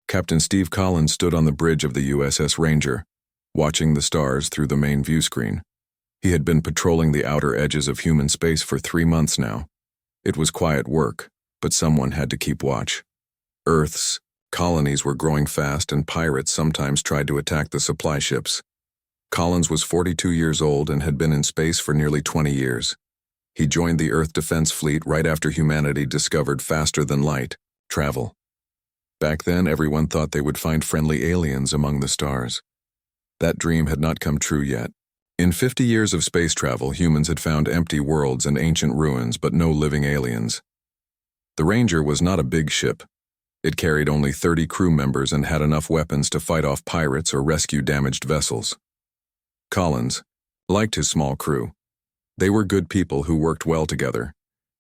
Captain Steve Collins stood on the bridge of the USS Ranger, watching the stars through the main view screen. He had been patrolling the outer edges of human space for 3 months now. It was quiet work, but someone had to keep watch. Earth's colonies were growing fast, and pirates sometimes tried to attack the supply ships. Collins was 42 years old and had been in space for nearly 20 years. He joined the Earth Defense Fleet right after humanity discovered faster-than-light travel. Back then, everyone thought they would find friendly aliens among the stars. That dream had not come true yet. In 50 years of space travel, humans had found empty worlds and ancient ruins, but no living aliens. The Ranger was not a big ship. It carried only 30 crew members and had enough weapons to fight off pirates or rescue damaged vessels. Collins liked his small crew. They were good people who worked well together.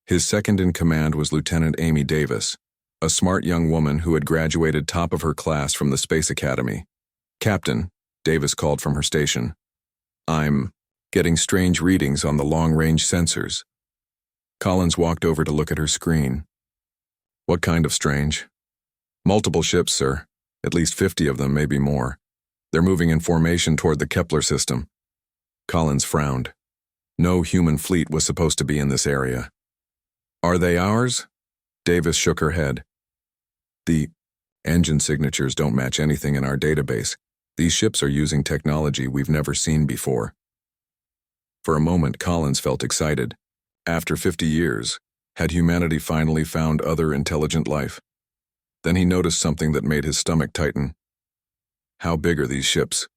His second-in-command was Lieutenant Amy Davis, a smart young woman who had graduated top of her class from the Space Academy. "Captain," Davis called from her station. "I'm getting strange readings on the long-range sensors." Collins walked over to look at her screen. "What kind of strange?" "Multiple ships, sir. At least 50 of them, maybe more. They're moving in formation toward the Kepler system." Collins frowned. No human fleet was supposed to be in this area. "Are they ours?" Davis shook her head. "The engine signatures don't match anything in our database. These ships are using technology we've never seen before." For a moment, Collins felt excited. After 50 years, had humanity finally found other intelligent life? Then he noticed something that made his stomach tighten. "How big are these ships?"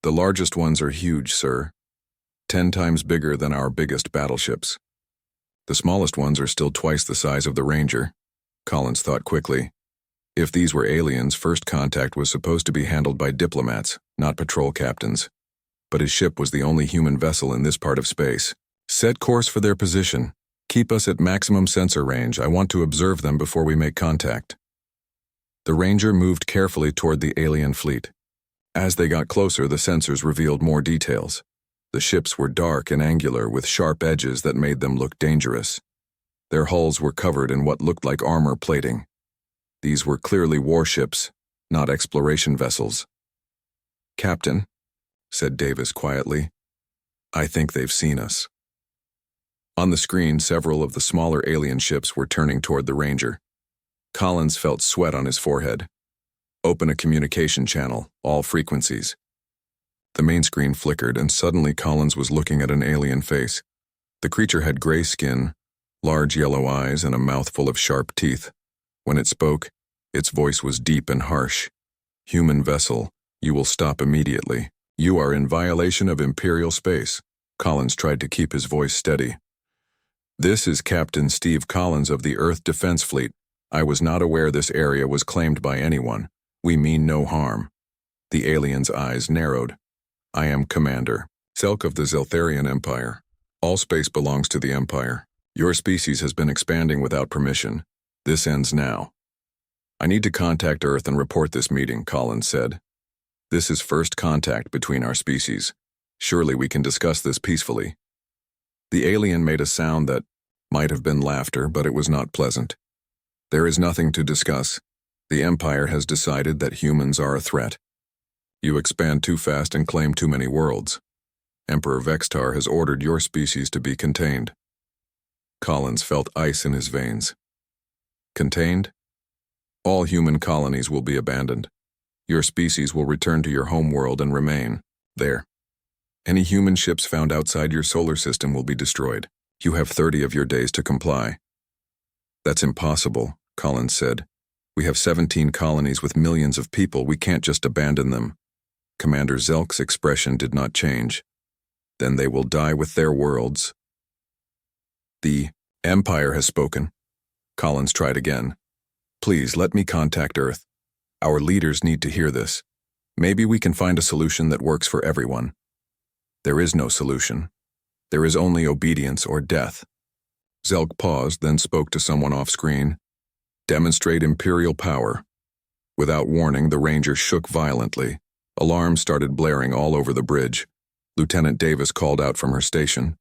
"The largest ones are huge, sir. 10 times bigger than our biggest battleships. The smallest ones are still twice the size of the Ranger." Collins thought quickly. If these were aliens, first contact was supposed to be handled by diplomats, not patrol captains. But his ship was the only human vessel in this part of space. "Set course for their position. Keep us at maximum sensor range. I want to observe them before we make contact." The Ranger moved carefully toward the alien fleet. As they got closer, the sensors revealed more details. The ships were dark and angular with sharp edges that made them look dangerous. Their hulls were covered in what looked like armor plating. These were clearly warships, not exploration vessels. "Captain," said Davis quietly, "I think they've seen us." On the screen, several of the smaller alien ships were turning toward the Ranger. Collins felt sweat on his forehead. "Open a communication channel, all frequencies." The main screen flickered, and suddenly Collins was looking at an alien face. The creature had gray skin, large yellow eyes, and a mouth full of sharp teeth. When it spoke, its voice was deep and harsh. "Human vessel, you will stop immediately. You are in violation of Imperial space." Collins tried to keep his voice steady. "This is Captain Steve Collins of the Earth Defense Fleet. I was not aware this area was claimed by anyone. We mean no harm." The alien's eyes narrowed. "I am Commander Selk of the Zeltharian Empire. All space belongs to the Empire. Your species has been expanding without permission. This ends now." "I need to contact Earth and report this meeting," Collins said. "This is first contact between our species. Surely we can discuss this peacefully." The alien made a sound that might have been laughter, but it was not pleasant. "There is nothing to discuss. The Empire has decided that humans are a threat. You expand too fast and claim too many worlds. Emperor Vextar has ordered your species to be contained." Collins felt ice in his veins. "Contained? All human colonies will be abandoned. Your species will return to your home world and remain there. Any human ships found outside your solar system will be destroyed. You have 30 of your days to comply." "That's impossible," Collins said. "We have 17 colonies with millions of people. We can't just abandon them." Commander Zelk's expression did not change. "Then they will die with their worlds." "The Empire has spoken." Collins tried again. "Please, let me contact Earth. Our leaders need to hear this. Maybe we can find a solution that works for everyone." "There is no solution. There is only obedience or death." Zelk paused, then spoke to someone off-screen. "Demonstrate Imperial power." Without warning, the Ranger shook violently. Alarms started blaring all over the bridge. Lieutenant Davis called out from her station.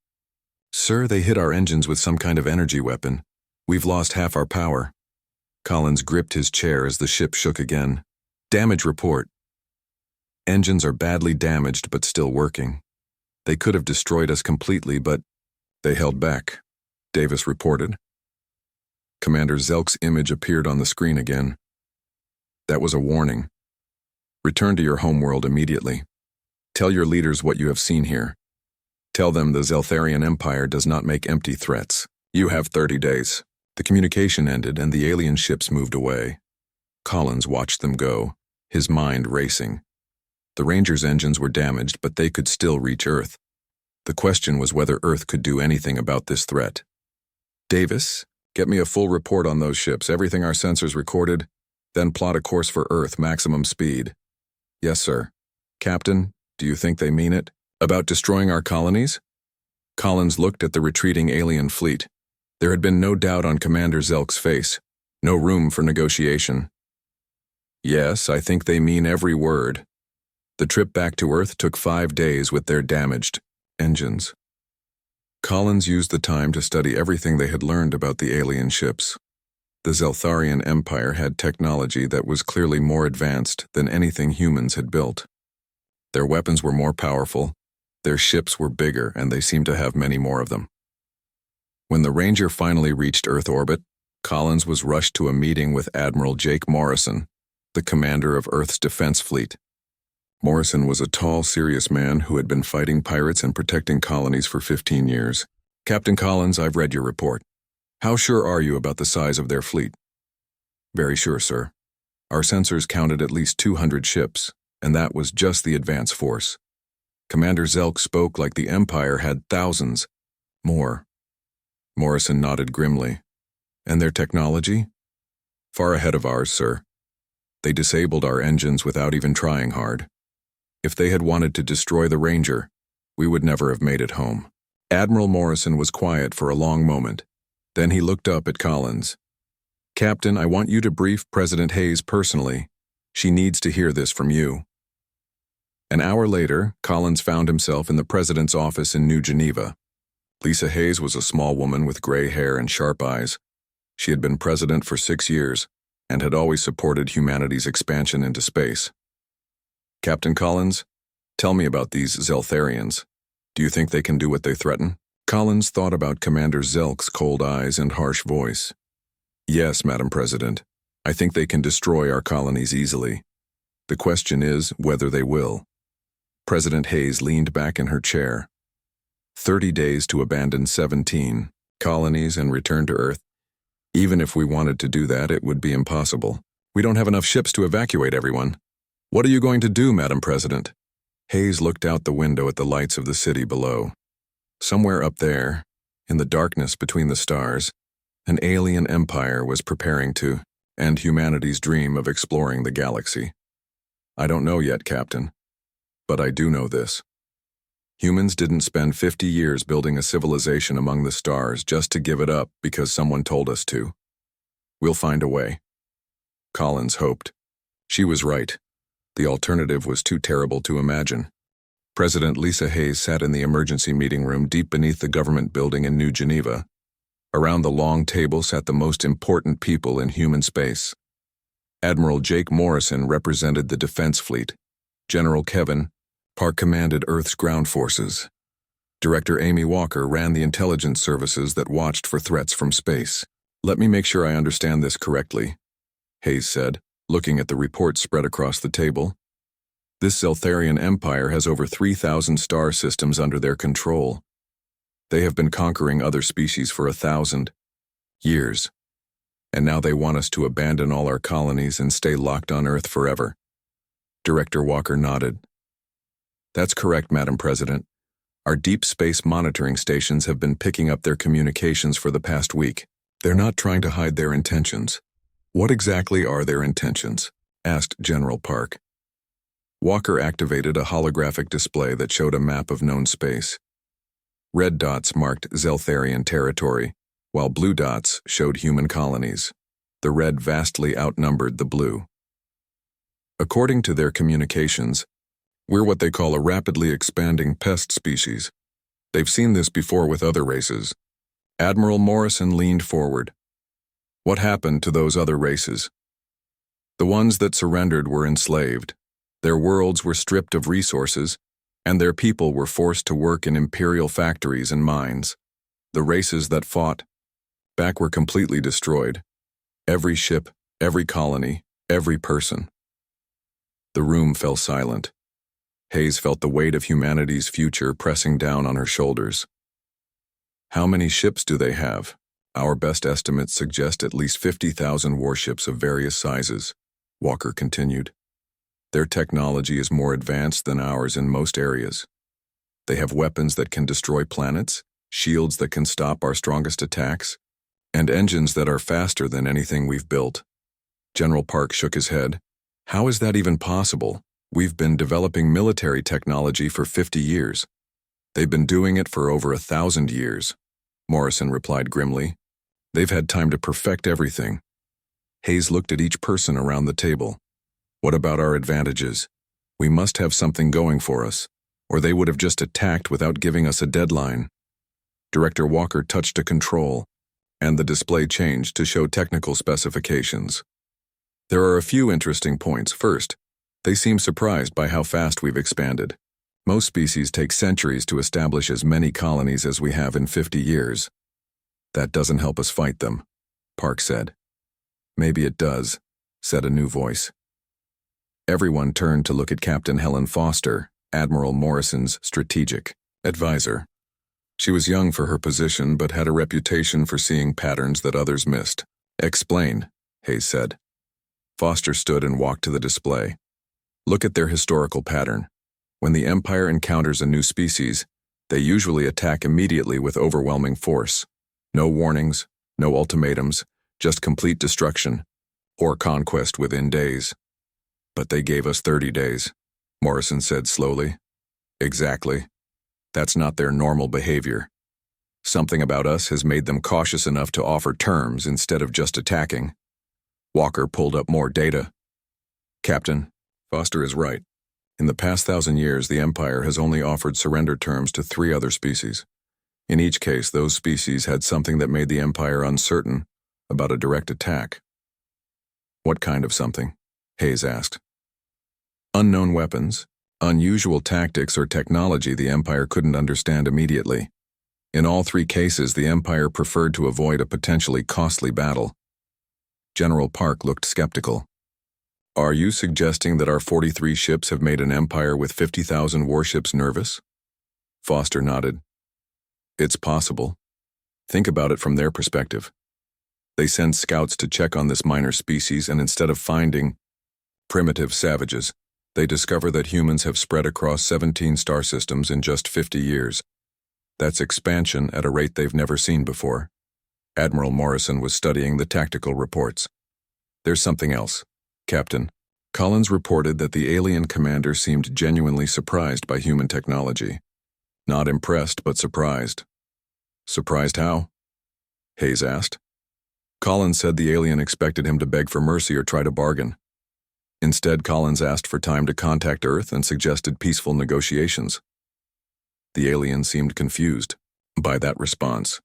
"Sir, they hit our engines with some kind of energy weapon. We've lost half our power." Collins gripped his chair as the ship shook again. Damage report. Engines are badly damaged but still working. They could have destroyed us completely, but they held back, Davis reported. Commander Zelk's image appeared on the screen again. That was a warning. Return to your homeworld immediately. Tell your leaders what you have seen here. Tell them the Zeltharian Empire does not make empty threats. You have 30 days. The communication ended and the alien ships moved away. Collins watched them go, his mind racing. The Rangers' engines were damaged, but they could still reach Earth. The question was whether Earth could do anything about this threat. Davis, get me a full report on those ships, everything our sensors recorded, then plot a course for Earth, maximum speed. Yes, sir. Captain, do you think they mean it? About destroying our colonies? Collins looked at the retreating alien fleet. There had been no doubt on Commander Zelk's face. No room for negotiation. Yes, I think they mean every word. The trip back to Earth took 5 days with their damaged engines. Collins used the time to study everything they had learned about the alien ships. The Zeltharian Empire had technology that was clearly more advanced than anything humans had built. Their weapons were more powerful, their ships were bigger, and they seemed to have many more of them. When the Ranger finally reached Earth orbit, Collins was rushed to a meeting with Admiral Jake Morrison, the commander of Earth's defense fleet. Morrison was a tall, serious man who had been fighting pirates and protecting colonies for 15 years. Captain Collins, I've read your report. How sure are you about the size of their fleet? Very sure, sir. Our sensors counted at least 200 ships, and that was just the advance force. Commander Zelk spoke like the Empire had thousands more. Morrison nodded grimly. And their technology? Far ahead of ours, sir. They disabled our engines without even trying hard. If they had wanted to destroy the Ranger, we would never have made it home. Admiral Morrison was quiet for a long moment. Then he looked up at Collins. Captain, I want you to brief President Hayes personally. She needs to hear this from you. An hour later, Collins found himself in the president's office in New Geneva. Lisa Hayes was a small woman with gray hair and sharp eyes. She had been president for 6 years and had always supported humanity's expansion into space. Captain Collins, tell me about these Zeltharians. Do you think they can do what they threaten? Collins thought about Commander Zelk's cold eyes and harsh voice. Yes, Madam President. I think they can destroy our colonies easily. The question is whether they will. President Hayes leaned back in her chair. 30 days to abandon 17 colonies and return to Earth. Even if we wanted to do that, it would be impossible. We don't have enough ships to evacuate everyone. What are you going to do, Madam President? Hayes looked out the window at the lights of the city below. Somewhere up there, in the darkness between the stars, an alien empire was preparing to end humanity's dream of exploring the galaxy. I don't know yet, Captain. But I do know this. Humans didn't spend 50 years building a civilization among the stars just to give it up because someone told us to. We'll find a way. Collins hoped. She was right. The alternative was too terrible to imagine. President Lisa Hayes sat in the emergency meeting room deep beneath the government building in New Geneva. Around the long table sat the most important people in human space. Admiral Jake Morrison represented the defense fleet. General Kevin Park commanded Earth's ground forces. Director Amy Walker ran the intelligence services that watched for threats from space. Let me make sure I understand this correctly, Hayes said, looking at the reports spread across the table. This Zeltharian Empire has over 3,000 star systems under their control. They have been conquering other species for 1,000 years. And now they want us to abandon all our colonies and stay locked on Earth forever. Director Walker nodded. That's correct, Madam President. Our deep space monitoring stations have been picking up their communications for the past week. They're not trying to hide their intentions. What exactly are their intentions? Asked General Park. Walker activated a holographic display that showed a map of known space. Red dots marked Zeltharian territory, while blue dots showed human colonies. The red vastly outnumbered the blue. According to their communications, we're what they call a rapidly expanding pest species. They've seen this before with other races. Admiral Morrison leaned forward. What happened to those other races? The ones that surrendered were enslaved. Their worlds were stripped of resources, and their people were forced to work in imperial factories and mines. The races that fought back were completely destroyed. Every ship, every colony, every person. The room fell silent. Hayes felt the weight of humanity's future pressing down on her shoulders. How many ships do they have? Our best estimates suggest at least 50,000 warships of various sizes, Walker continued. Their technology is more advanced than ours in most areas. They have weapons that can destroy planets, shields that can stop our strongest attacks, and engines that are faster than anything we've built. General Park shook his head. How is that even possible? We've been developing military technology for 50 years. They've been doing it for over 1,000 years, Morrison replied grimly. They've had time to perfect everything. Hayes looked at each person around the table. What about our advantages? We must have something going for us, or they would have just attacked without giving us a deadline. Director Walker touched a control, and the display changed to show technical specifications. There are a few interesting points. First, they seem surprised by how fast we've expanded. Most species take centuries to establish as many colonies as we have in 50 years. That doesn't help us fight them, Park said. Maybe it does, said a new voice. Everyone turned to look at Captain Helen Foster, Admiral Morrison's strategic advisor. She was young for her position but had a reputation for seeing patterns that others missed. Explain, Hayes said. Foster stood and walked to the display. Look at their historical pattern. When the Empire encounters a new species, they usually attack immediately with overwhelming force. No warnings, no ultimatums, just complete destruction, or conquest within days. But they gave us 30 days, Morrison said slowly. Exactly. That's not their normal behavior. Something about us has made them cautious enough to offer terms instead of just attacking. Walker pulled up more data. Captain, Foster is right. In the past 1,000 years, the Empire has only offered surrender terms to 3 other species. In each case, those species had something that made the Empire uncertain about a direct attack. What kind of something? Hayes asked. Unknown weapons, unusual tactics or technology the Empire couldn't understand immediately. In all 3 cases, the Empire preferred to avoid a potentially costly battle. General Park looked skeptical. Are you suggesting that our 43 ships have made an Empire with 50,000 warships nervous? Foster nodded. It's possible. Think about it from their perspective. They send scouts to check on this minor species, and instead of finding primitive savages, they discover that humans have spread across 17 star systems in just 50 years. That's expansion at a rate they've never seen before. Admiral Morrison was studying the tactical reports. There's something else, Captain. Collins reported that the alien commander seemed genuinely surprised by human technology. Not impressed, but surprised. Surprised how? Hayes asked. Collins said the alien expected him to beg for mercy or try to bargain. Instead, Collins asked for time to contact Earth and suggested peaceful negotiations. The alien seemed confused by that response.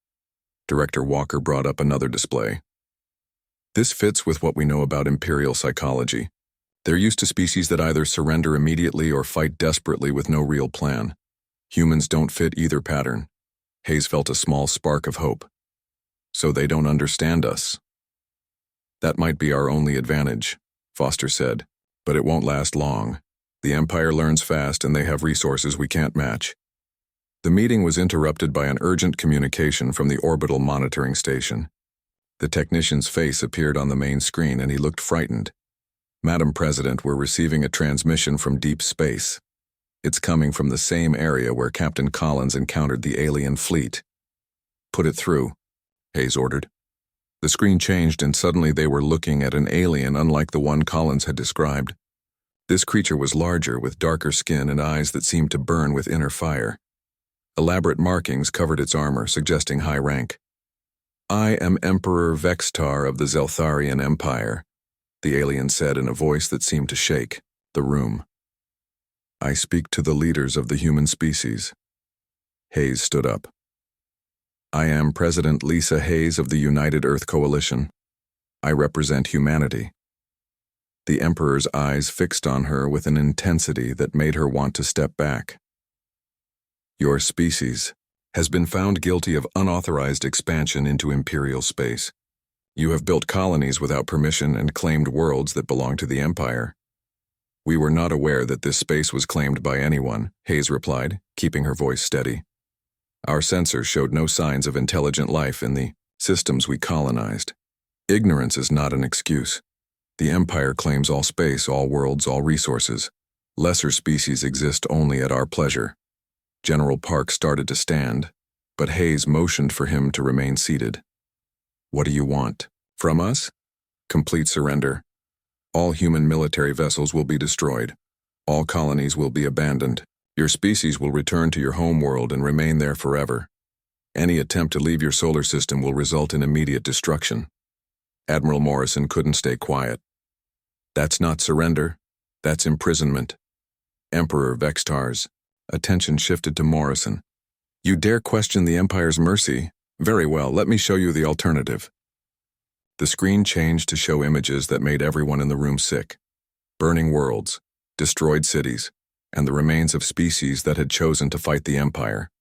Director Walker brought up another display. This fits with what we know about Imperial psychology. They're used to species that either surrender immediately or fight desperately with no real plan. Humans don't fit either pattern. Hayes felt a small spark of hope. So they don't understand us. That might be our only advantage, Foster said, but it won't last long. The Empire learns fast and they have resources we can't match. The meeting was interrupted by an urgent communication from the orbital monitoring station. The technician's face appeared on the main screen and he looked frightened. Madam President, we're receiving a transmission from deep space. It's coming from the same area where Captain Collins encountered the alien fleet. Put it through, Hayes ordered. The screen changed and suddenly they were looking at an alien unlike the one Collins had described. This creature was larger with darker skin and eyes that seemed to burn with inner fire. Elaborate markings covered its armor, suggesting high rank. I am Emperor Vextar of the Zeltharian Empire, the alien said in a voice that seemed to shake the room. I speak to the leaders of the human species. Hayes stood up. I am President Lisa Hayes of the United Earth Coalition. I represent humanity. The Emperor's eyes fixed on her with an intensity that made her want to step back. Your species has been found guilty of unauthorized expansion into Imperial space. You have built colonies without permission and claimed worlds that belong to the Empire. We were not aware that this space was claimed by anyone, Hayes replied, keeping her voice steady. Our sensors showed no signs of intelligent life in the systems we colonized. Ignorance is not an excuse. The Empire claims all space, all worlds, all resources. Lesser species exist only at our pleasure. General Park started to stand, but Hayes motioned for him to remain seated. What do you want? From us? Complete surrender. All human military vessels will be destroyed. All colonies will be abandoned. Your species will return to your home world and remain there forever. Any attempt to leave your solar system will result in immediate destruction. Admiral Morrison couldn't stay quiet. That's not surrender. That's imprisonment. Emperor Vextar's attention shifted to Morrison. You dare question the Empire's mercy? Very well, let me show you the alternative. The screen changed to show images that made everyone in the room sick. Burning worlds, destroyed cities, and the remains of species that had chosen to fight the Empire.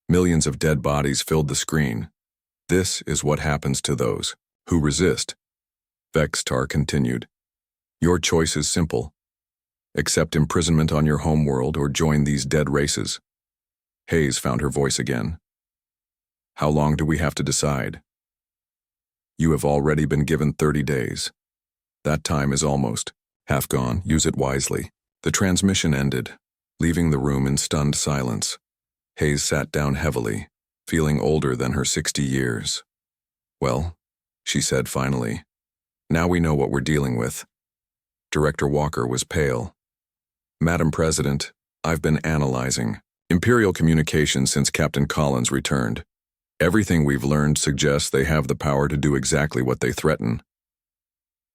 Millions of dead bodies filled the screen. This is what happens to those who resist. Vextar continued. Your choice is simple. Accept imprisonment on your homeworld or join these dead races. Hayes found her voice again. How long do we have to decide? You have already been given 30 days. That time is almost half gone. Use it wisely. The transmission ended, leaving the room in stunned silence. Hayes sat down heavily, feeling older than her 60 years. Well, she said finally, now we know what we're dealing with. Director Walker was pale. Madam President, I've been analyzing Imperial communications since Captain Collins returned. Everything we've learned suggests they have the power to do exactly what they threaten.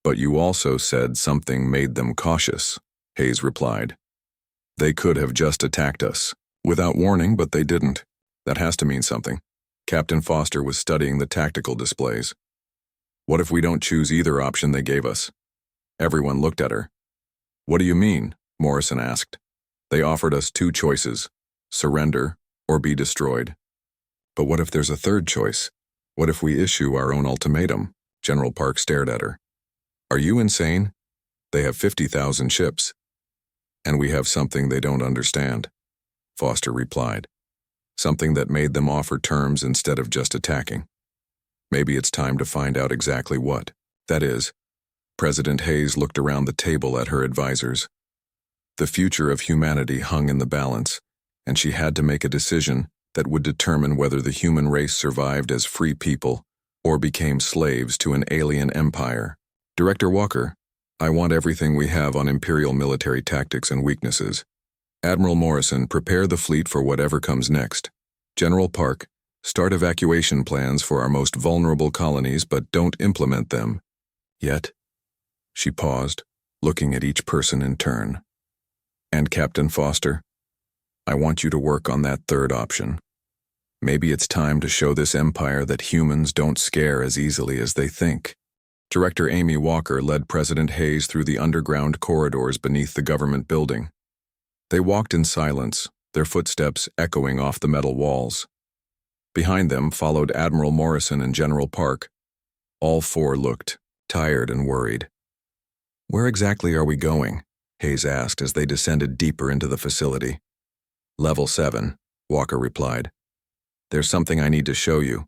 But you also said something made them cautious, Hayes replied. They could have just attacked us, without warning, but they didn't. That has to mean something. Captain Foster was studying the tactical displays. What if we don't choose either option they gave us? Everyone looked at her. What do you mean? Morrison asked. They offered us two choices, surrender or be destroyed. But what if there's a third choice? What if we issue our own ultimatum? General Park stared at her. Are you insane? They have 50,000 ships. And we have something they don't understand, Foster replied. Something that made them offer terms instead of just attacking. Maybe it's time to find out exactly what. That is, President Hayes looked around the table at her advisors. The future of humanity hung in the balance, and she had to make a decision that would determine whether the human race survived as free people or became slaves to an alien empire. Director Walker, I want everything we have on Imperial military tactics and weaknesses. Admiral Morrison, prepare the fleet for whatever comes next. General Park, start evacuation plans for our most vulnerable colonies, but don't implement them. Yet, she paused, looking at each person in turn. And Captain Foster, I want you to work on that third option. Maybe it's time to show this empire that humans don't scare as easily as they think. Director Amy Walker led President Hayes through the underground corridors beneath the government building. They walked in silence, their footsteps echoing off the metal walls. Behind them followed Admiral Morrison and General Park. All four looked tired and worried. Where exactly are we going? Hayes asked as they descended deeper into the facility. Level 7, Walker replied. There's something I need to show you,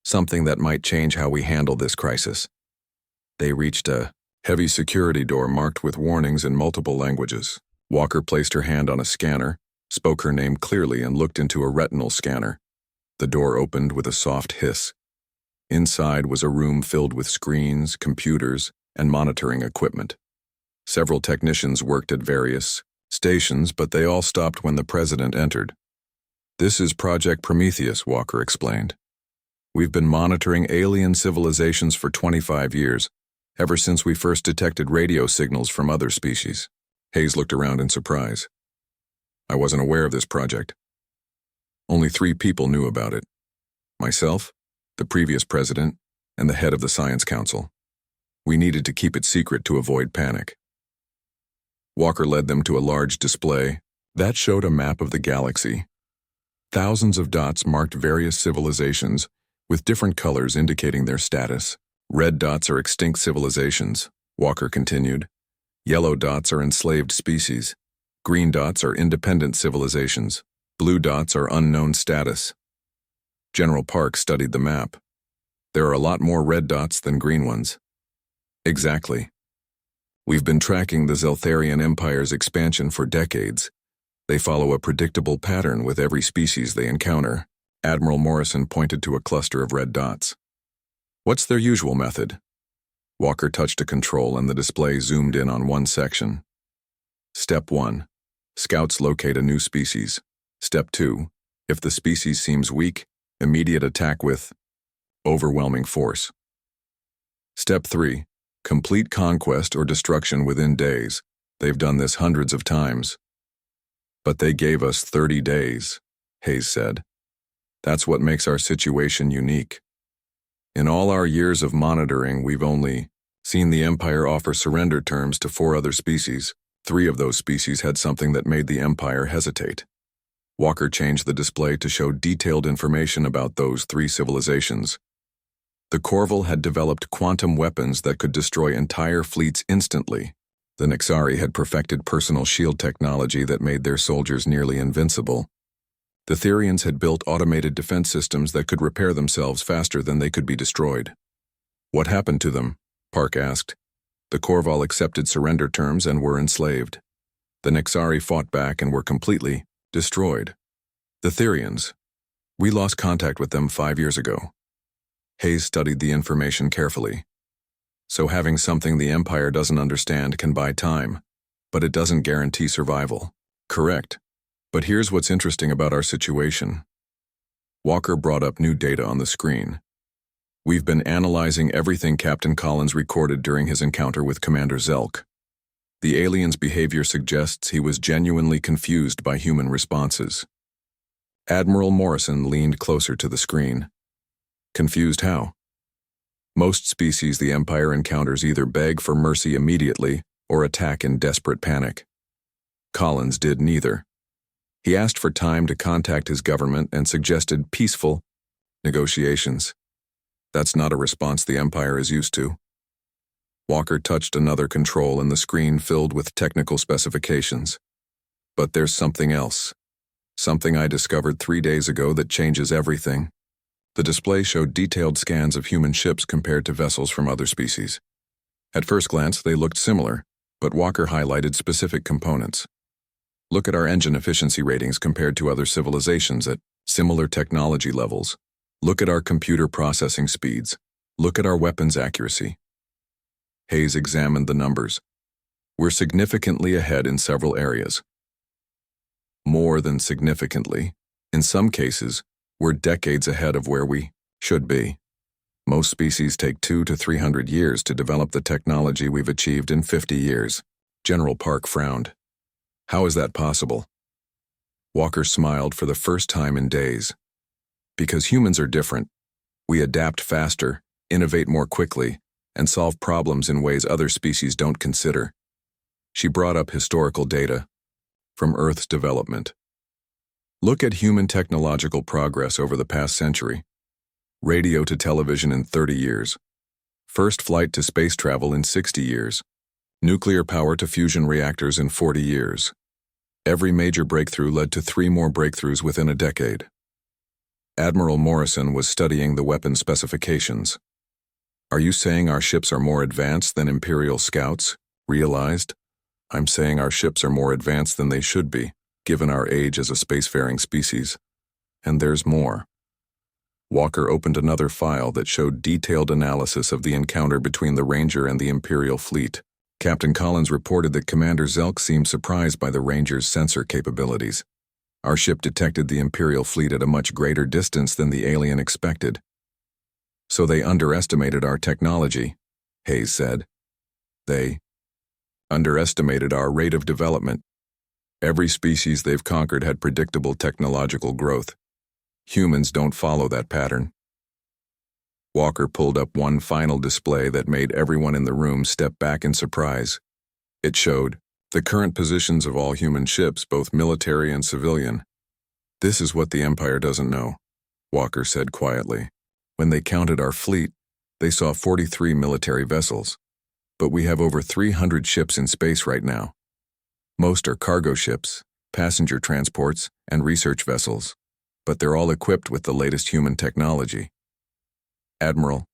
something that might change how we handle this crisis. They reached a heavy security door marked with warnings in multiple languages. Walker placed her hand on a scanner, spoke her name clearly, and looked into a retinal scanner. The door opened with a soft hiss. Inside was a room filled with screens, computers, and monitoring equipment. Several technicians worked at various stations, but they all stopped when the president entered. This is Project Prometheus, Walker explained. We've been monitoring alien civilizations for 25 years, ever since we first detected radio signals from other species. Hayes looked around in surprise. I wasn't aware of this project. Only 3 people knew about it. Myself, the previous president, and the head of the Science Council. We needed to keep it secret to avoid panic. Walker led them to a large display that showed a map of the galaxy. Thousands of dots marked various civilizations, with different colors indicating their status. Red dots are extinct civilizations, Walker continued. Yellow dots are enslaved species. Green dots are independent civilizations. Blue dots are unknown status. General Park studied the map. There are a lot more red dots than green ones. Exactly. We've been tracking the Zeltharian Empire's expansion for decades. They follow a predictable pattern with every species they encounter. Admiral Morrison pointed to a cluster of red dots. What's their usual method? Walker touched a control and the display zoomed in on one section. Step 1. Scouts locate a new species. Step 2. If the species seems weak, immediate attack with overwhelming force. Step 3. Complete conquest or destruction within days. They've done this hundreds of times. But they gave us 30 days, Hayes said. That's what makes our situation unique. In all our years of monitoring, we've only seen the Empire offer surrender terms to 4 other species. 3 of those species had something that made the Empire hesitate. Walker changed the display to show detailed information about those 3 civilizations. The Corval had developed quantum weapons that could destroy entire fleets instantly. The Nixari had perfected personal shield technology that made their soldiers nearly invincible. The Therians had built automated defense systems that could repair themselves faster than they could be destroyed. What happened to them? Park asked. The Corval accepted surrender terms and were enslaved. The Nixari fought back and were completely destroyed. The Therians. We lost contact with them 5 years ago. Hayes studied the information carefully. So having something the Empire doesn't understand can buy time, but it doesn't guarantee survival. Correct. But here's what's interesting about our situation. Walker brought up new data on the screen. We've been analyzing everything Captain Collins recorded during his encounter with Commander Zelk. The alien's behavior suggests he was genuinely confused by human responses. Admiral Morrison leaned closer to the screen. Confused how? Most species the Empire encounters either beg for mercy immediately or attack in desperate panic. Collins did neither. He asked for time to contact his government and suggested peaceful negotiations. That's not a response the Empire is used to. Walker touched another control and the screen filled with technical specifications. But there's something else. Something I discovered 3 days ago that changes everything. The display showed detailed scans of human ships compared to vessels from other species. At first glance, they looked similar, but Walker highlighted specific components. Look at our engine efficiency ratings compared to other civilizations at similar technology levels. Look at our computer processing speeds. Look at our weapons accuracy. Hayes examined the numbers. We're significantly ahead in several areas. More than significantly. In some cases, we're decades ahead of where we should be. Most species take 200 to 300 years to develop the technology we've achieved in 50 years. General Park frowned. How is that possible? Walker smiled for the first time in days. Because humans are different. We adapt faster, innovate more quickly, and solve problems in ways other species don't consider. She brought up historical data from Earth's development. Look at human technological progress over the past century. Radio to television in 30 years. First flight to space travel in 60 years. Nuclear power to fusion reactors in 40 years. Every major breakthrough led to 3 more breakthroughs within a decade. Admiral Morrison was studying the weapon specifications. Are you saying our ships are more advanced than Imperial scouts? Realized? I'm saying our ships are more advanced than they should be, given our age as a spacefaring species. And there's more. Walker opened another file that showed detailed analysis of the encounter between the Ranger and the Imperial fleet. Captain Collins reported that Commander Zelk seemed surprised by the Ranger's sensor capabilities. Our ship detected the Imperial fleet at a much greater distance than the alien expected. So they underestimated our technology, Hayes said. They underestimated our rate of development. Every species they've conquered had predictable technological growth. Humans don't follow that pattern. Walker pulled up one final display that made everyone in the room step back in surprise. It showed the current positions of all human ships, both military and civilian. "This is what the Empire doesn't know," Walker said quietly. "When they counted our fleet, they saw 43 military vessels. But we have over 300 ships in space right now. Most are cargo ships, passenger transports, and research vessels. But they're all equipped with the latest human technology." "Admiral,"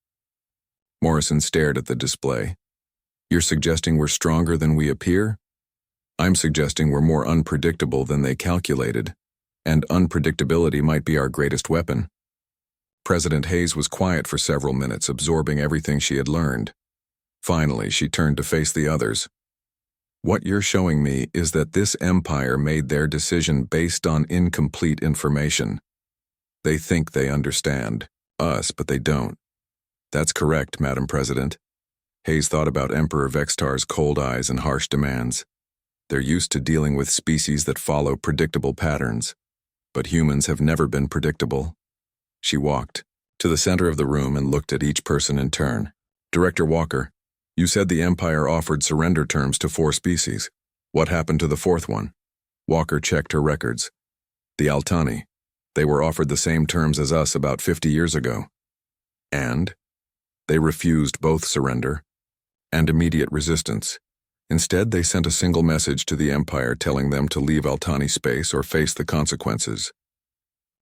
Morrison stared at the display, "you're suggesting we're stronger than we appear?" "I'm suggesting we're more unpredictable than they calculated, and unpredictability might be our greatest weapon." President Hayes was quiet for several minutes, absorbing everything she had learned. Finally, she turned to face the others. "What you're showing me is that this empire made their decision based on incomplete information. They think they understand us, but they don't." "That's correct, Madam President." Hayes thought about Emperor Vextar's cold eyes and harsh demands. They're used to dealing with species that follow predictable patterns, but humans have never been predictable. She walked to the center of the room and looked at each person in turn. "Director Walker, you said the Empire offered surrender terms to 4 species. What happened to the 4th one?" Walker checked her records. "The Altani. They were offered the same terms as us about 50 years ago. And they refused both surrender and immediate resistance. Instead, they sent a single message to the Empire telling them to leave Altani space or face the consequences."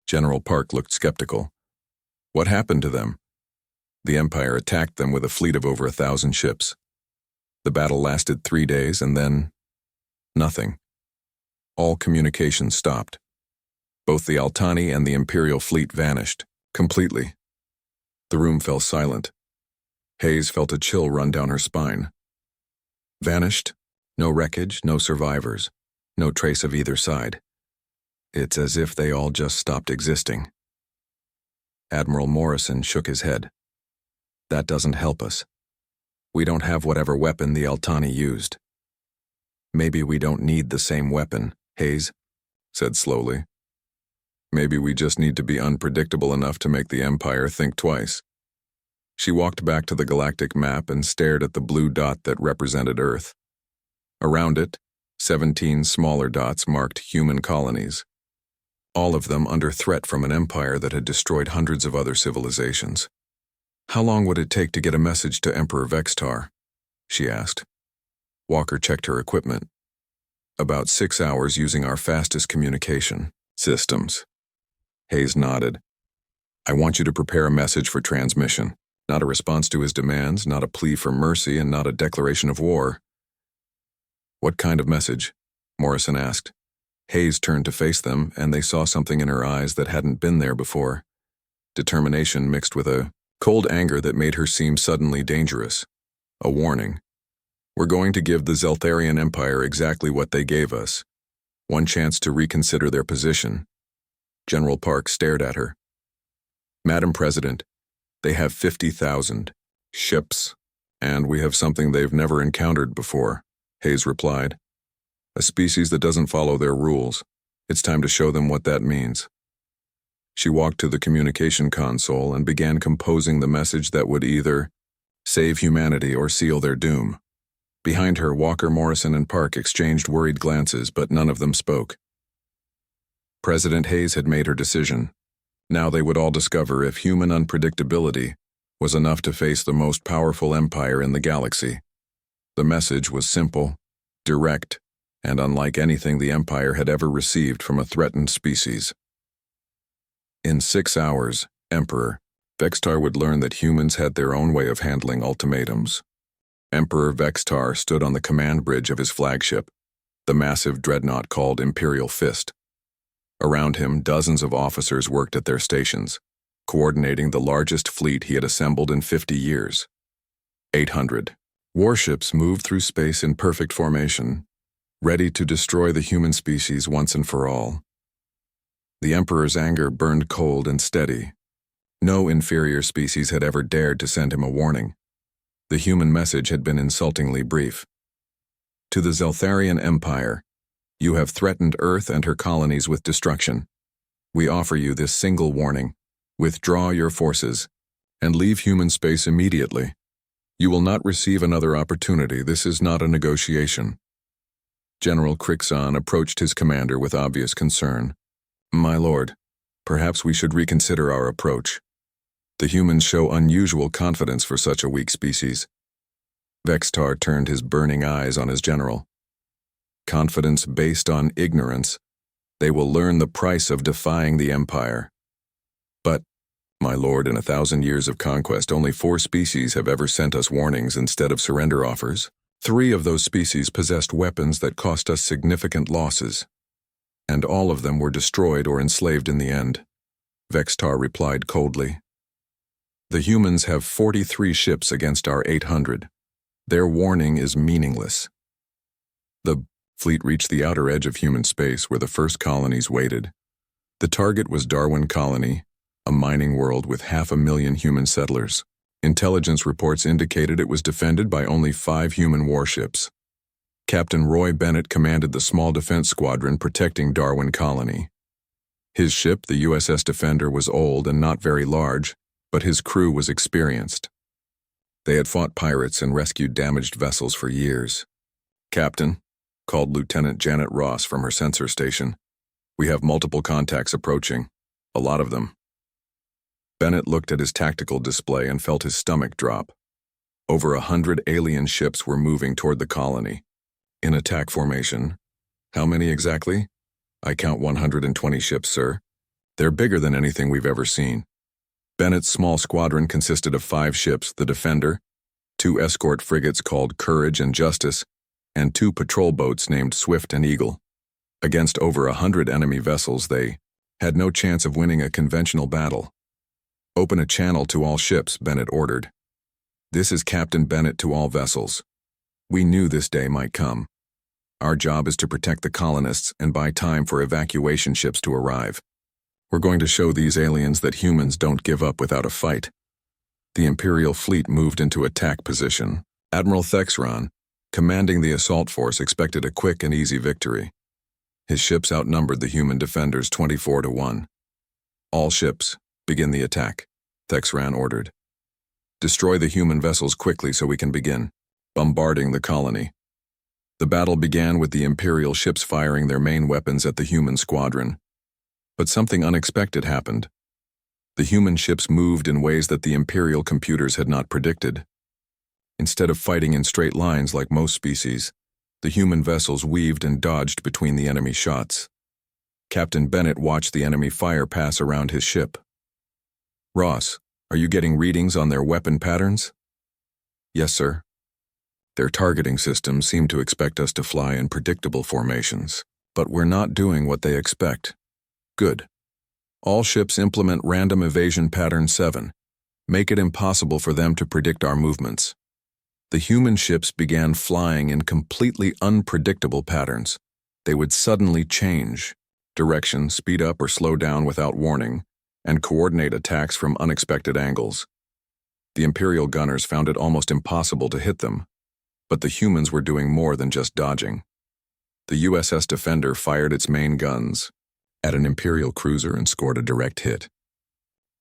General Park looked skeptical. "What happened to them?" "The Empire attacked them with a fleet of over 1,000 ships. The battle lasted 3 days and then nothing. All communication stopped. Both the Altani and the Imperial fleet vanished, completely." The room fell silent. Hayes felt a chill run down her spine. Vanished? No wreckage, no survivors, no trace of either side. It's as if they all just stopped existing. Admiral Morrison shook his head. "That doesn't help us. We don't have whatever weapon the Altani used." "Maybe we don't need the same weapon," Hayes said slowly. "Maybe we just need to be unpredictable enough to make the Empire think twice." She walked back to the galactic map and stared at the blue dot that represented Earth. Around it, 17 smaller dots marked human colonies, all of them under threat from an empire that had destroyed hundreds of other civilizations. "How long would it take to get a message to Emperor Vextar?" she asked. Walker checked her equipment. "About 6 hours using our fastest communication systems." Hayes nodded. "I want you to prepare a message for transmission. Not a response to his demands, not a plea for mercy, and not a declaration of war." "What kind of message?" Morrison asked. Hayes turned to face them, and they saw something in her eyes that hadn't been there before. Determination mixed with a cold anger that made her seem suddenly dangerous. A warning. "We're going to give the Zeltharian Empire exactly what they gave us. One chance to reconsider their position." General Park stared at her. "Madam President, they have 50,000 ships, and we have something they've never encountered before," Hayes replied. "A species that doesn't follow their rules. It's time to show them what that means." She walked to the communication console and began composing the message that would either save humanity or seal their doom. Behind her, Walker, Morrison, and Park exchanged worried glances, but none of them spoke. President Hayes had made her decision. Now they would all discover if human unpredictability was enough to face the most powerful empire in the galaxy. The message was simple, direct, and unlike anything the Empire had ever received from a threatened species. In 6 hours, Emperor Vextar would learn that humans had their own way of handling ultimatums. Emperor Vextar stood on the command bridge of his flagship, the massive dreadnought called Imperial Fist. Around him, dozens of officers worked at their stations, coordinating the largest fleet he had assembled in 50 years. 800 warships moved through space in perfect formation, ready to destroy the human species once and for all. The Emperor's anger burned cold and steady. No inferior species had ever dared to send him a warning. The human message had been insultingly brief. "To the Zeltharian Empire, you have threatened Earth and her colonies with destruction. We offer you this single warning. Withdraw your forces and leave human space immediately. You will not receive another opportunity. This is not a negotiation." General Crixon approached his commander with obvious concern. "My lord, perhaps we should reconsider our approach. The humans show unusual confidence for such a weak species." Vextar turned his burning eyes on his general. "Confidence based on ignorance. They will learn the price of defying the Empire. But, my lord, in 1,000 years of conquest, only 4 species have ever sent us warnings instead of surrender offers. 3 of those species possessed weapons that cost us significant losses, and all of them were destroyed or enslaved in the end," Vextar replied coldly. "The humans have 43 ships against our 800. Their warning is meaningless." The fleet reached the outer edge of human space where the first colonies waited. The target was Darwin Colony, a mining world with 500,000 human settlers. Intelligence reports indicated it was defended by only 5 human warships. Captain Roy Bennett commanded the small defense squadron protecting Darwin Colony. His ship, the USS Defender, was old and not very large, but his crew was experienced. They had fought pirates and rescued damaged vessels for years. "Captain," called Lieutenant Janet Ross from her sensor station, "we have multiple contacts approaching. A lot of them." Bennett looked at his tactical display and felt his stomach drop. Over 100 alien ships were moving toward the colony. In attack formation. "How many exactly?" "I count 120 ships, sir. They're bigger than anything we've ever seen." Bennett's small squadron consisted of 5 ships, the Defender, 2 escort frigates called Courage and Justice, and 2 patrol boats named Swift and Eagle. Against over 100 enemy vessels, they had no chance of winning a conventional battle. "Open a channel to all ships," Bennett ordered. "This is Captain Bennett to all vessels. We knew this day might come. Our job is to protect the colonists and buy time for evacuation ships to arrive. We're going to show these aliens that humans don't give up without a fight." The Imperial fleet moved into attack position. Admiral Thexron, commanding the assault force, expected a quick and easy victory. His ships outnumbered the human defenders 24-1. "All ships, begin the attack," Thexran ordered. "Destroy the human vessels quickly so we can begin bombarding the colony." The battle began with the Imperial ships firing their main weapons at the human squadron. But something unexpected happened. The human ships moved in ways that the Imperial computers had not predicted. Instead of fighting in straight lines like most species, the human vessels weaved and dodged between the enemy shots. Captain Bennett watched the enemy fire pass around his ship. "Ross, are you getting readings on their weapon patterns?" "Yes, sir. Their targeting systems seem to expect us to fly in predictable formations, but we're not doing what they expect." "Good. All ships implement Random Evasion Pattern 7. Make it impossible for them to predict our movements." The human ships began flying in completely unpredictable patterns. They would suddenly change direction, speed up or slow down without warning, and coordinate attacks from unexpected angles. The Imperial gunners found it almost impossible to hit them, but the humans were doing more than just dodging. The USS Defender fired its main guns at an Imperial cruiser and scored a direct hit.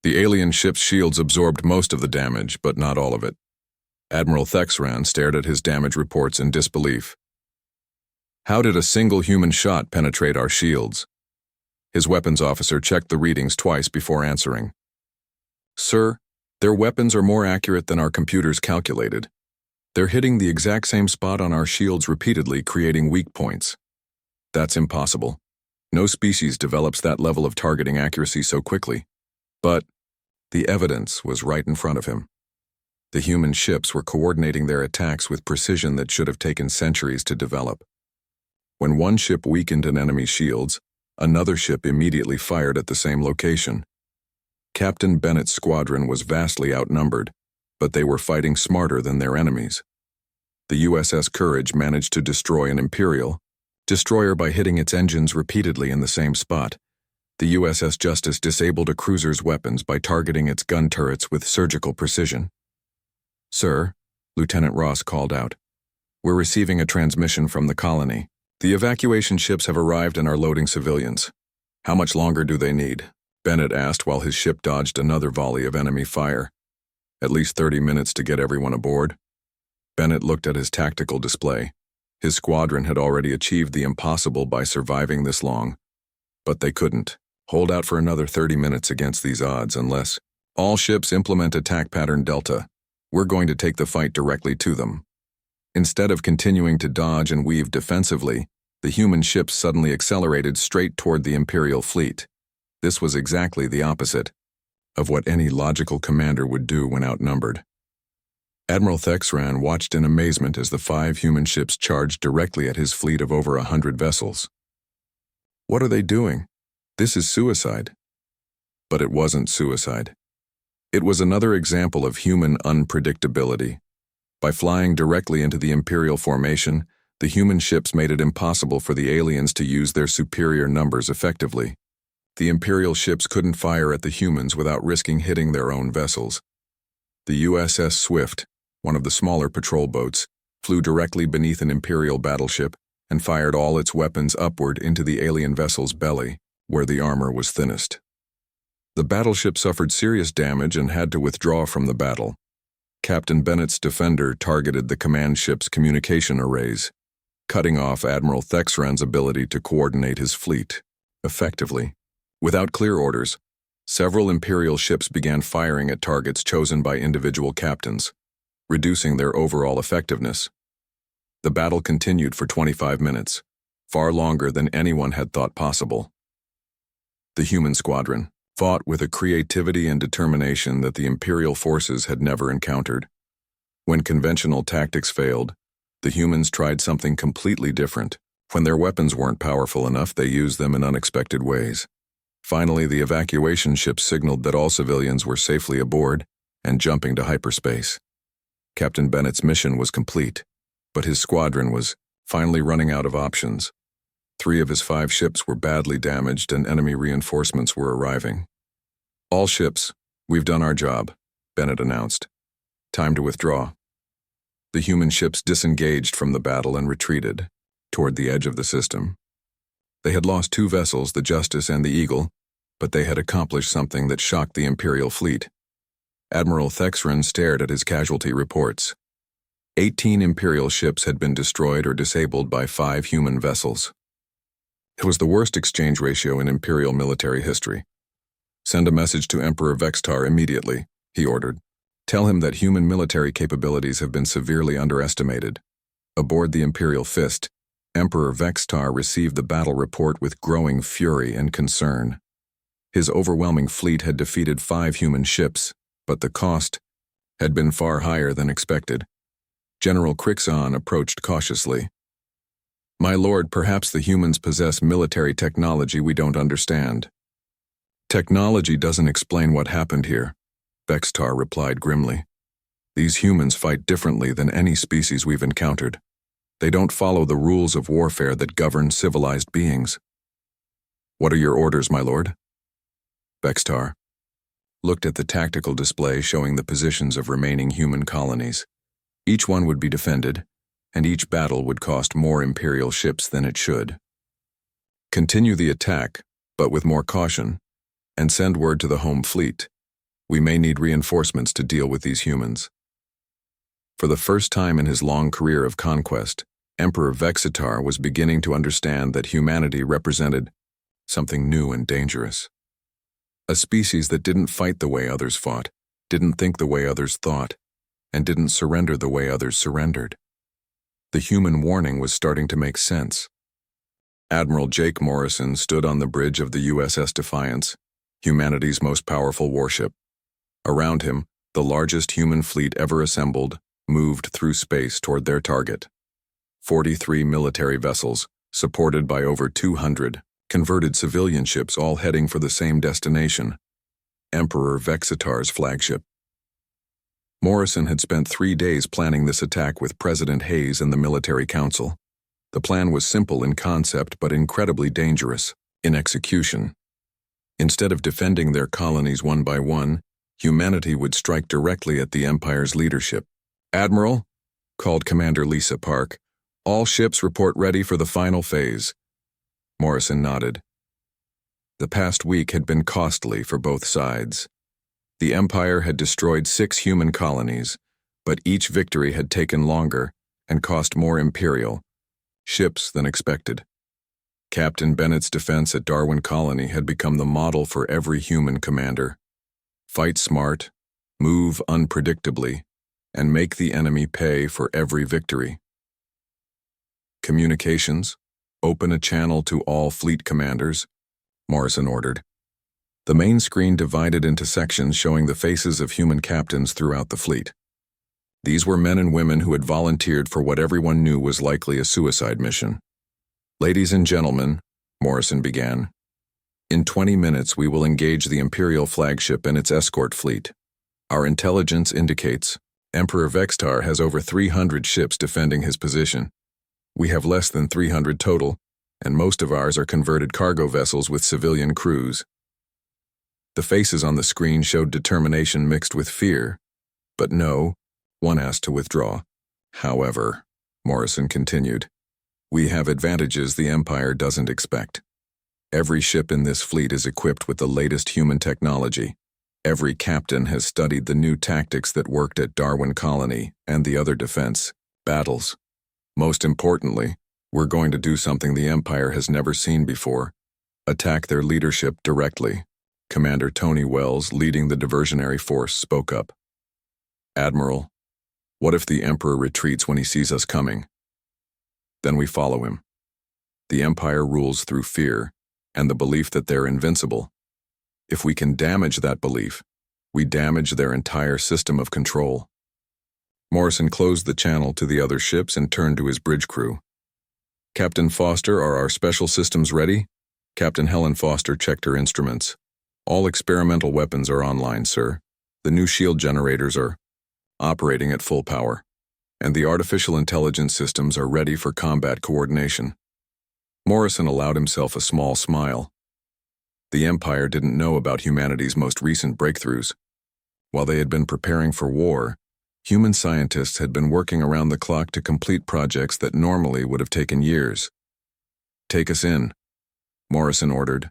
The alien ship's shields absorbed most of the damage, but not all of it. Admiral Thexran stared at his damage reports in disbelief. "How did a single human shot penetrate our shields?" His weapons officer checked the readings twice before answering. "Sir, their weapons are more accurate than our computers calculated. They're hitting the exact same spot on our shields repeatedly, creating weak points." "That's impossible. No species develops that level of targeting accuracy so quickly." But the evidence was right in front of him. The human ships were coordinating their attacks with precision that should have taken centuries to develop. When one ship weakened an enemy's shields, another ship immediately fired at the same location. Captain Bennett's squadron was vastly outnumbered, but they were fighting smarter than their enemies. The USS Courage managed to destroy an Imperial destroyer by hitting its engines repeatedly in the same spot. The USS Justice disabled a cruiser's weapons by targeting its gun turrets with surgical precision. "Sir," Lieutenant Ross called out, "we're receiving a transmission from the colony. The evacuation ships have arrived and are loading civilians. How much longer do they need?" Bennett asked while his ship dodged another volley of enemy fire. At least 30 minutes to get everyone aboard. Bennett looked at his tactical display. His squadron had already achieved the impossible by surviving this long. But they couldn't hold out for another 30 minutes against these odds unless all ships implement attack pattern Delta. We're going to take the fight directly to them. Instead of continuing to dodge and weave defensively, the human ships suddenly accelerated straight toward the Imperial fleet. This was exactly the opposite of what any logical commander would do when outnumbered. Admiral Thexran watched in amazement as the 5 human ships charged directly at his fleet of over 100 vessels. What are they doing? This is suicide. But it wasn't suicide. It was another example of human unpredictability. By flying directly into the Imperial formation, the human ships made it impossible for the aliens to use their superior numbers effectively. The Imperial ships couldn't fire at the humans without risking hitting their own vessels. The USS Swift, one of the smaller patrol boats, flew directly beneath an Imperial battleship and fired all its weapons upward into the alien vessel's belly, where the armor was thinnest. The battleship suffered serious damage and had to withdraw from the battle. Captain Bennett's Defender targeted the command ship's communication arrays, cutting off Admiral Thexran's ability to coordinate his fleet effectively. Without clear orders, several Imperial ships began firing at targets chosen by individual captains, reducing their overall effectiveness. The battle continued for 25 minutes, far longer than anyone had thought possible. The human squadron fought with a creativity and determination that the Imperial forces had never encountered. When conventional tactics failed, the humans tried something completely different. When their weapons weren't powerful enough, they used them in unexpected ways. Finally, the evacuation ship signaled that all civilians were safely aboard and jumping to hyperspace. Captain Bennett's mission was complete, but his squadron was finally running out of options. 3 of his 5 ships were badly damaged and enemy reinforcements were arriving. All ships, we've done our job, Bennett announced. Time to withdraw. The human ships disengaged from the battle and retreated toward the edge of the system. They had lost 2 vessels, the Justice and the Eagle, but they had accomplished something that shocked the Imperial fleet. Admiral Thexran stared at his casualty reports. 18 Imperial ships had been destroyed or disabled by 5 human vessels. It was the worst exchange ratio in Imperial military history. Send a message to Emperor Vextar immediately, he ordered. Tell him that human military capabilities have been severely underestimated. Aboard the Imperial Fist, Emperor Vextar received the battle report with growing fury and concern. His overwhelming fleet had defeated 5 human ships, but the cost had been far higher than expected. General Crixon approached cautiously. My lord, perhaps the humans possess military technology we don't understand. Technology doesn't explain what happened here, Vextar replied grimly. These humans fight differently than any species we've encountered. They don't follow the rules of warfare that govern civilized beings. What are your orders, my lord? Vextar looked at the tactical display showing the positions of remaining human colonies. Each one would be defended, and each battle would cost more Imperial ships than it should. Continue the attack, but with more caution, and send word to the home fleet. We may need reinforcements to deal with these humans. For the first time in his long career of conquest, Emperor Vexitar was beginning to understand that humanity represented something new and dangerous. A species that didn't fight the way others fought, didn't think the way others thought, and didn't surrender the way others surrendered. The human warning was starting to make sense. Admiral Jake Morrison stood on the bridge of the USS Defiance, humanity's most powerful warship. Around him, the largest human fleet ever assembled moved through space toward their target. 43 military vessels, supported by over 200 converted civilian ships, all heading for the same destination, Emperor Vexitar's flagship. Morrison had spent 3 days planning this attack with President Hayes and the military council. The plan was simple in concept but incredibly dangerous in execution. Instead of defending their colonies one by one, humanity would strike directly at the Empire's leadership. Admiral, called Commander Lisa Park, all ships report ready for the final phase. Morrison nodded. The past week had been costly for both sides. The Empire had destroyed 6 human colonies, but each victory had taken longer and cost more Imperial ships than expected. Captain Bennett's defense at Darwin Colony had become the model for every human commander. Fight smart, move unpredictably, and make the enemy pay for every victory. Communications, open a channel to all fleet commanders, Morrison ordered. The main screen divided into sections showing the faces of human captains throughout the fleet. These were men and women who had volunteered for what everyone knew was likely a suicide mission. Ladies and gentlemen, Morrison began, in 20 minutes we will engage the Imperial flagship and its escort fleet. Our intelligence indicates Emperor Vextar has over 300 ships defending his position. We have less than 300 total, and most of ours are converted cargo vessels with civilian crews. The faces on the screen showed determination mixed with fear, but no, one asked to withdraw. However, Morrison continued, we have advantages the Empire doesn't expect. Every ship in this fleet is equipped with the latest human technology. Every captain has studied the new tactics that worked at Darwin Colony and the other defense battles. Most importantly, we're going to do something the Empire has never seen before. Attack their leadership directly. Commander Tony Wells, leading the diversionary force, spoke up. Admiral, what if the Emperor retreats when he sees us coming? Then we follow him. The Empire rules through fear and the belief that they're invincible. If we can damage that belief, we damage their entire system of control. Morrison closed the channel to the other ships and turned to his bridge crew. Captain Foster, are our special systems ready? Captain Helen Foster checked her instruments. All experimental weapons are online, sir. The new shield generators are operating at full power, and the artificial intelligence systems are ready for combat coordination. Morrison allowed himself a small smile. The Empire didn't know about humanity's most recent breakthroughs. While they had been preparing for war, human scientists had been working around the clock to complete projects that normally would have taken years. Take us in, Morrison ordered.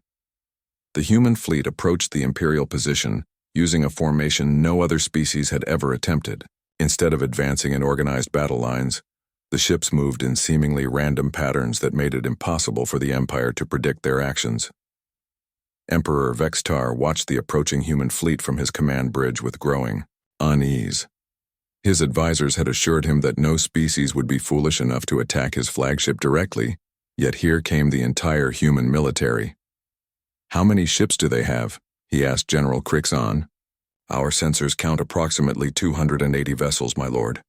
The human fleet approached the Imperial position using a formation no other species had ever attempted. Instead of advancing in organized battle lines, the ships moved in seemingly random patterns that made it impossible for the Empire to predict their actions. Emperor Vextar watched the approaching human fleet from his command bridge with growing unease. His advisors had assured him that no species would be foolish enough to attack his flagship directly, yet here came the entire human military. How many ships do they have? He asked General Crixon. Our sensors count approximately 280 vessels, my lord.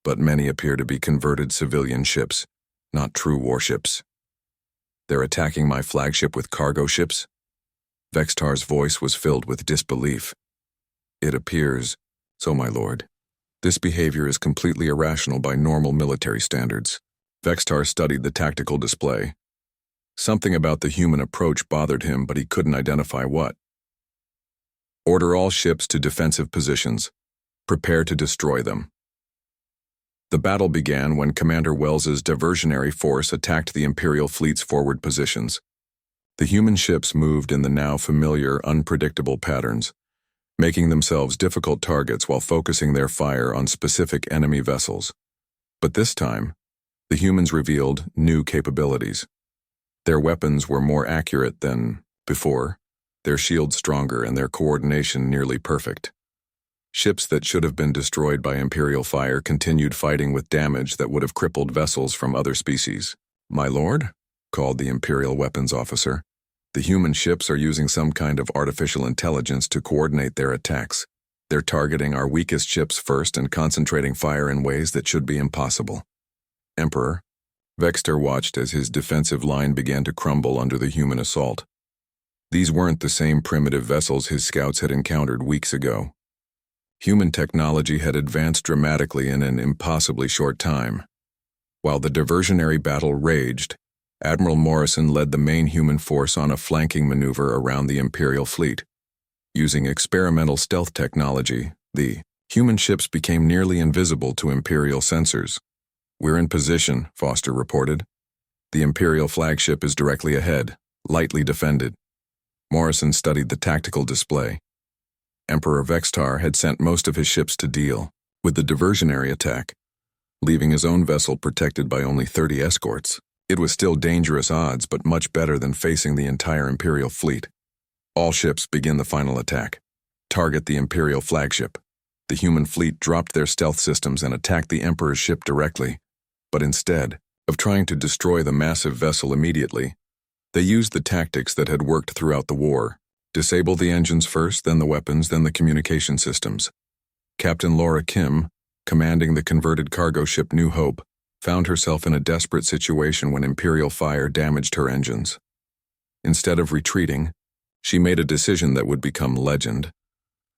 But many appear to be converted civilian ships, not true warships. They're attacking my flagship with cargo ships? Vextar's voice was filled with disbelief. It appears so, my lord. This behavior is completely irrational by normal military standards. Vextar studied the tactical display. Something about the human approach bothered him, but he couldn't identify what. Order all ships to defensive positions. Prepare to destroy them. The battle began when Commander Wells's diversionary force attacked the Imperial fleet's forward positions. The human ships moved in the now familiar, unpredictable patterns, making themselves difficult targets while focusing their fire on specific enemy vessels. But this time, the humans revealed new capabilities. Their weapons were more accurate than before, their shields stronger and their coordination nearly perfect. Ships that should have been destroyed by Imperial fire continued fighting with damage that would have crippled vessels from other species. My lord, called the Imperial weapons officer, the human ships are using some kind of artificial intelligence to coordinate their attacks. They're targeting our weakest ships first and concentrating fire in ways that should be impossible. Emperor, Vextar watched as his defensive line began to crumble under the human assault. These weren't the same primitive vessels his scouts had encountered weeks ago. Human technology had advanced dramatically in an impossibly short time. While the diversionary battle raged, Admiral Morrison led the main human force on a flanking maneuver around the Imperial fleet. Using experimental stealth technology, the human ships became nearly invisible to Imperial sensors. We're in position, Foster reported. The Imperial flagship is directly ahead, lightly defended. Morrison studied the tactical display. Emperor Vextar had sent most of his ships to deal with the diversionary attack, leaving his own vessel protected by only 30 escorts. It was still dangerous odds, but much better than facing the entire Imperial fleet. All ships begin the final attack. Target the Imperial flagship. The human fleet dropped their stealth systems and attacked the Emperor's ship directly, but instead of trying to destroy the massive vessel immediately, they used the tactics that had worked throughout the war. Disable the engines first, then the weapons, then the communication systems. Captain Laura Kim, commanding the converted cargo ship New Hope, found herself in a desperate situation when Imperial fire damaged her engines. Instead of retreating, she made a decision that would become legend.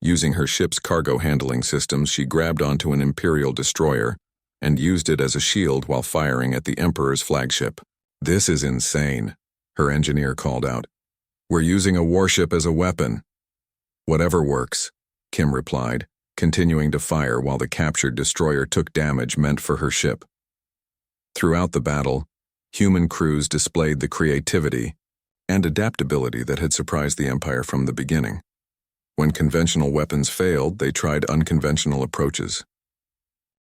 Using her ship's cargo handling systems, she grabbed onto an Imperial destroyer and used it as a shield while firing at the Emperor's flagship. "This is insane," her engineer called out. "We're using a warship as a weapon." "Whatever works," Kim replied, continuing to fire while the captured destroyer took damage meant for her ship. Throughout the battle, human crews displayed the creativity and adaptability that had surprised the Empire from the beginning. When conventional weapons failed, they tried unconventional approaches.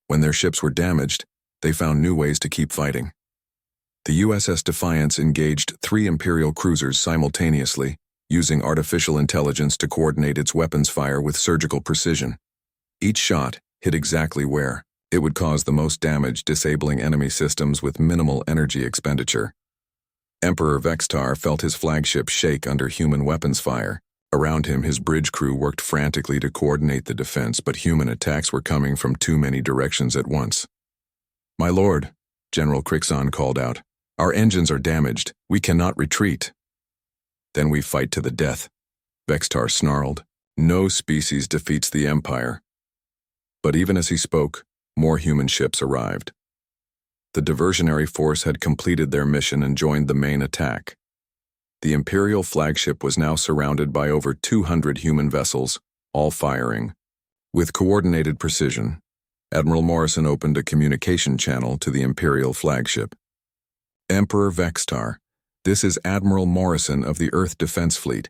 When their ships were damaged, they found new ways to keep fighting. The USS Defiance engaged 3 Imperial cruisers simultaneously, using artificial intelligence to coordinate its weapons fire with surgical precision. Each shot hit exactly where it would cause the most damage, disabling enemy systems with minimal energy expenditure. Emperor Vextar felt his flagship shake under human weapons fire. Around him, his bridge crew worked frantically to coordinate the defense, but human attacks were coming from too many directions at once. "My lord," General Crixon called out, "our engines are damaged. We cannot retreat." "Then we fight to the death," Vextar snarled. "No species defeats the Empire." But even as he spoke, more human ships arrived. The diversionary force had completed their mission and joined the main attack. The Imperial flagship was now surrounded by over 200 human vessels, all firing. With coordinated precision, Admiral Morrison opened a communication channel to the Imperial flagship. "Emperor Vextar, this is Admiral Morrison of the Earth Defense Fleet.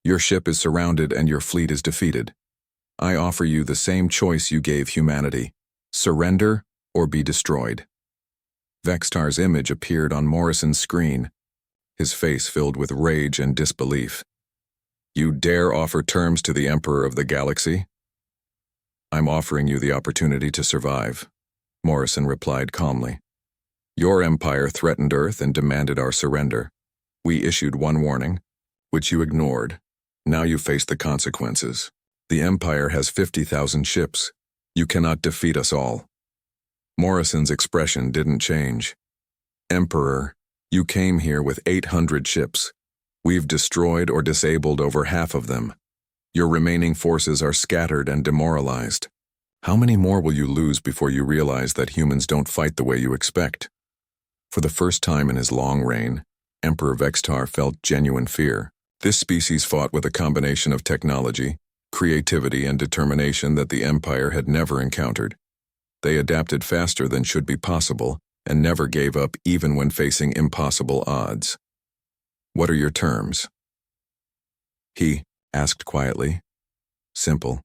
Your ship is surrounded and your fleet is defeated. I offer you the same choice you gave humanity: surrender or be destroyed." Vextar's image appeared on Morrison's screen, his face filled with rage and disbelief. "You dare offer terms to the Emperor of the Galaxy?" "I'm offering you the opportunity to survive," Morrison replied calmly. "Your empire threatened Earth and demanded our surrender. We issued one warning, which you ignored. Now you face the consequences. The Empire has 50,000 ships. You cannot defeat us all." Morrison's expression didn't change. "Emperor, you came here with 800 ships. We've destroyed or disabled over half of them. Your remaining forces are scattered and demoralized. How many more will you lose before you realize that humans don't fight the way you expect?" For the first time in his long reign, Emperor Vextar felt genuine fear. This species fought with a combination of technology, creativity, and determination that the Empire had never encountered. They adapted faster than should be possible and never gave up even when facing impossible odds. "What are your terms?" he asked quietly. "Simple.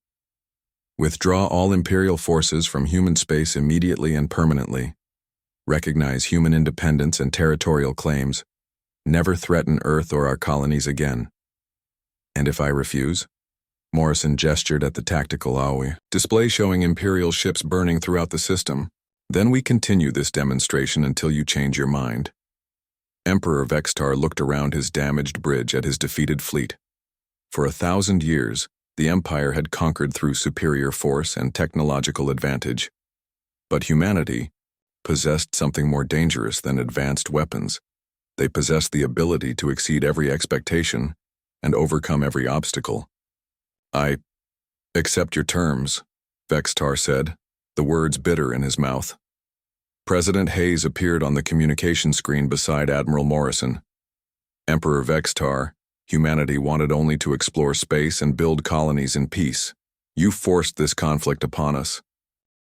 Withdraw all Imperial forces from human space immediately and permanently. Recognize human independence and territorial claims. Never threaten Earth or our colonies again." "And if I refuse?" Morrison gestured at the tactical AOE display showing Imperial ships burning throughout the system. "Then we continue this demonstration until you change your mind." Emperor Vextar looked around his damaged bridge at his defeated fleet. For 1,000 years, the Empire had conquered through superior force and technological advantage. But humanity possessed something more dangerous than advanced weapons. They possessed the ability to exceed every expectation and overcome every obstacle. "I accept your terms," Vextar said, the words bitter in his mouth. President Hayes appeared on the communication screen beside Admiral Morrison. "Emperor Vextar, humanity wanted only to explore space and build colonies in peace. You forced this conflict upon us.